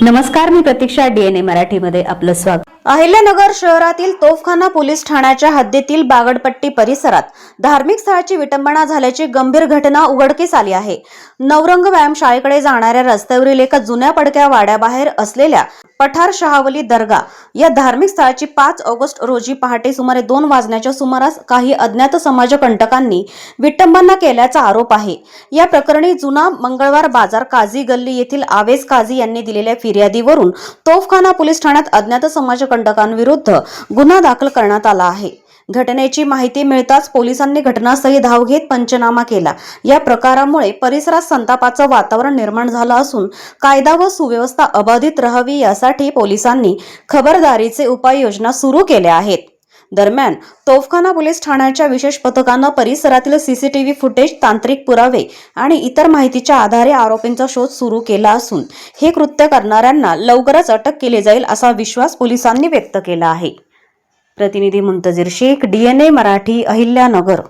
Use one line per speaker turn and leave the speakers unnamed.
नमस्कार, मी प्रतीक्षा. डीएनए मराठीमध्ये आपलं स्वागत.
अहिल्यानगर शहरातील तोफखाना पोलीस ठाण्याच्या हद्दीतील बागडपट्टी परिसरात धार्मिक स्थळाची विटंबना झाल्याची गंभीर घटना उघडकीस आली आहे. नवरंग व्यायामशाळेकडे जाणाऱ्या रस्त्यावरील एका जुन्या पडक्या वाड्याबाहेर असलेल्या पठार शहावली दर्गा या धार्मिक स्थळाची 5 ऑगस्ट रोजी पहाटे सुमारे 2 वाजण्याच्या सुमारास काही अज्ञात समाजकंटकांनी विटंबना केल्याचा आरोप आहे. या प्रकरणी जुना मंगळवार बाजार काझी गल्ली येथील आवेज काझी यांनी दिलेल्या फिर्यादीवरून तोफखाना पोलीस ठाण्यात अज्ञात समाजकंटकांविरुद्ध गुन्हा दाखल करण्यात आला आहे. घटनेची माहिती मिळताच पोलिसांनी घटनास्थळी धाव घेत पंचनामा केला. या प्रकारामुळे परिसरात संतापाचं वातावरण निर्माण झालं असून कायदा व सुव्यवस्था अबाधित राहावी यासाठी पोलिसांनी खबरदारीचे उपाययोजना सुरू केल्या आहेत. दरम्यान तोफखाना पोलीस ठाण्याच्या विशेष पथकानं परिसरातील सीसीटीव्ही फुटेज, तांत्रिक पुरावे आणि इतर माहितीच्या आधारे आरोपींचा शोध सुरू केला असून हे कृत्य करणाऱ्यांना लवकरच अटक केली जाईल असा विश्वास पोलिसांनी व्यक्त केला आहे. प्रतिनिधी मुंतजीर शेख, डीएनए मराठी, अहिल्यानगर.